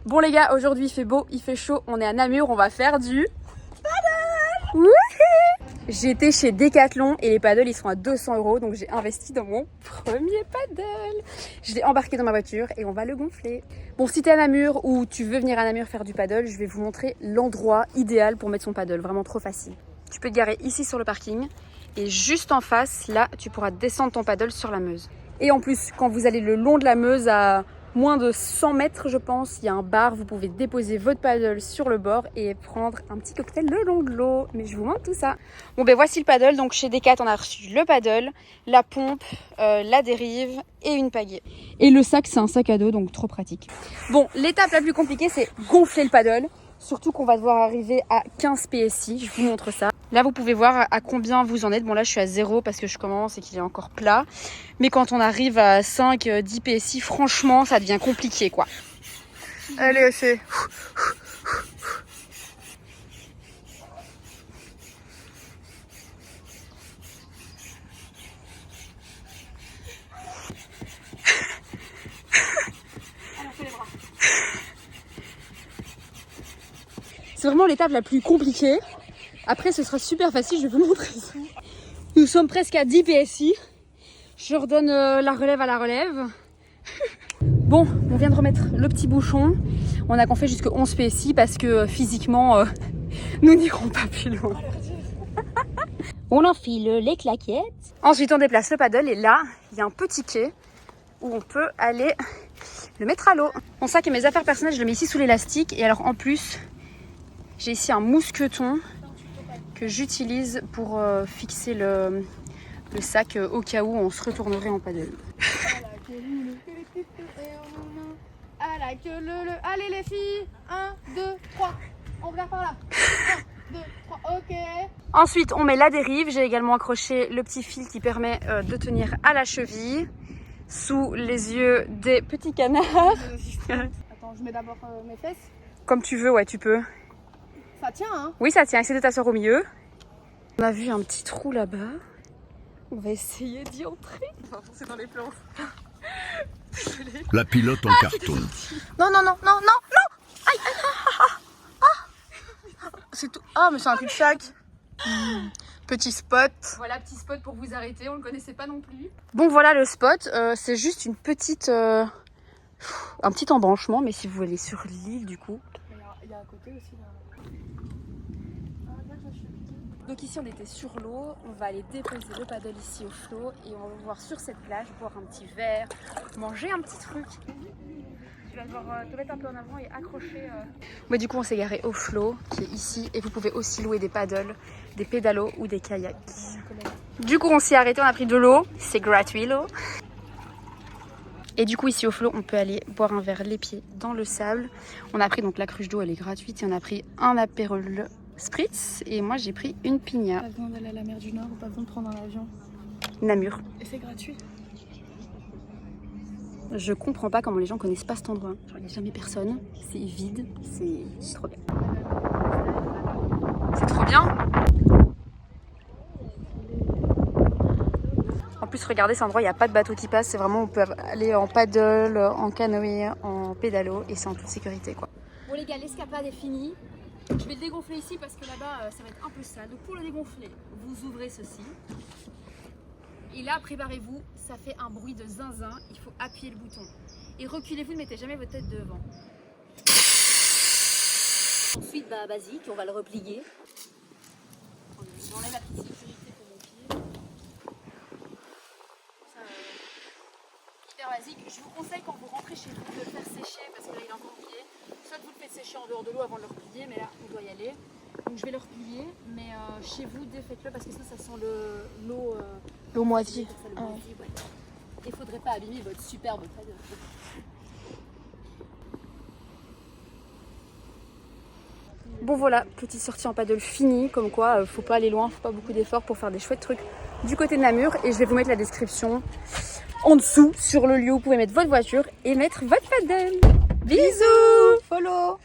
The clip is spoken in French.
Bon les gars, aujourd'hui il fait beau, il fait chaud, on est à Namur, on va faire du paddle. J'ai été chez Decathlon et les paddles ils sont à 200 €, donc j'ai investi dans mon premier paddle. Je l'ai embarqué dans ma voiture et on va le gonfler. Bon, si t'es à Namur ou tu veux venir à Namur faire du paddle, je vais vous montrer l'endroit idéal pour mettre son paddle, vraiment trop facile. Tu peux te garer ici sur le parking et juste en face, là, tu pourras descendre ton paddle sur la Meuse. Et en plus, quand vous allez le long de la Meuse à moins de 100 mètres, je pense, il y a un bar, vous pouvez déposer votre paddle sur le bord et prendre un petit cocktail le long de l'eau. Mais je vous montre tout ça. Bon ben voici le paddle, donc chez Decat on a reçu le paddle, la pompe, la dérive et une pagaie. Et le sac c'est un sac à dos, donc trop pratique. Bon, l'étape la plus compliquée c'est gonfler le paddle. Surtout qu'on va devoir arriver à 15 PSI, je vous montre ça. Là, vous pouvez voir à combien vous en êtes. Bon, là, je suis à 0 parce que je commence et qu'il est encore plat. Mais quand on arrive à 5, 10 PSI, franchement, ça devient compliqué, quoi. Allez, c'est... C'est vraiment l'étape la plus compliquée. Après, ce sera super facile, je vais vous montrer ça. Nous sommes presque à 10 PSI. Je redonne la relève à la relève. Bon, on vient de remettre le petit bouchon. On a gonflé jusqu'à 11 PSI parce que physiquement, nous n'irons pas plus loin. On enfile les claquettes. Ensuite, on déplace le paddle et là, il y a un petit quai où on peut aller le mettre à l'eau. Mon sac et mes affaires personnelles, je le mets ici sous l'élastique. Et alors en plus, j'ai ici un mousqueton que j'utilise pour fixer le sac au cas où on se retournerait en paddle. Allez les filles, 1, 2, 3, on regarde par là. 1, 2, 3, ok. Ensuite, on met la dérive. J'ai également accroché le petit fil qui permet de tenir à la cheville, sous les yeux des petits canards. Attends, je mets d'abord mes fesses. Comme tu veux, ouais, tu peux. Ça tient, hein? Oui, ça tient. Essaie de t'asseoir au milieu. On a vu un petit trou là-bas. On va essayer d'y entrer. On va foncer dans les planches. La pilote en carton. Non, non, non, non, non, non. Aïe, aïe, c'est tout. Ah, mais c'est un cul-de-sac. Petit spot. Voilà, petit spot pour vous arrêter. On ne le connaissait pas non plus. Bon, voilà le spot. C'est juste une petite... un petit embranchement, mais si vous allez sur l'île, du coup... Il y a à côté aussi, là. Donc ici on était sur l'eau, on va aller déposer le paddle ici au flot et on va voir sur cette plage, boire un petit verre, manger un petit truc. Tu vas devoir te mettre un peu en avant et accrocher. Mais du coup on s'est garé au flot qui est ici et vous pouvez aussi louer des paddles, des pédalos ou des kayaks. Du coup on s'est arrêté, on a pris de l'eau, c'est gratuit l'eau. Et du coup ici au flot on peut aller boire un verre les pieds dans le sable. On a pris donc la cruche d'eau, elle est gratuite et on a pris un apérole spritz et moi j'ai pris une piña. Pas besoin d'aller à la mer du Nord ou pas besoin de prendre un avion. Namur. Et c'est gratuit. Je comprends pas comment les gens connaissent pas cet endroit. Genre il n'y a jamais personne, c'est vide, c'est trop bien. C'est trop bien. En plus regardez cet endroit, il n'y a pas de bateau qui passe, c'est vraiment on peut aller en paddle, en canoë, en pédalo et c'est en toute sécurité quoi. Bon les gars, l'escapade est finie. Je vais le dégonfler ici parce que là-bas ça va être un peu sale. Donc pour le dégonfler, vous ouvrez ceci. Et là, préparez-vous, ça fait un bruit de zinzin. Il faut appuyer le bouton. Et reculez-vous, ne mettez jamais votre tête devant. Ensuite, basique, on va le replier. J'enlève la petite sécurité pour mon pied. Ça, hyper basique. Je vous conseille quand vous rentrez chez vous de le faire sécher parce que là il est encore plié. Soit vous le faites sécher en dehors de l'eau avant de le replier, mais là on doit y aller. Donc je vais le replier, mais chez vous défaites-le parce que ça sent l'eau moisie. Ouais. Il ne faudrait pas abîmer votre superbe paddle. Bon voilà, petite sortie en paddle finie, comme quoi faut pas aller loin, faut pas beaucoup d'efforts pour faire des chouettes trucs du côté de Namur. Et je vais vous mettre la description en dessous sur le lieu où vous pouvez mettre votre voiture et mettre votre paddle. Bisous, follow.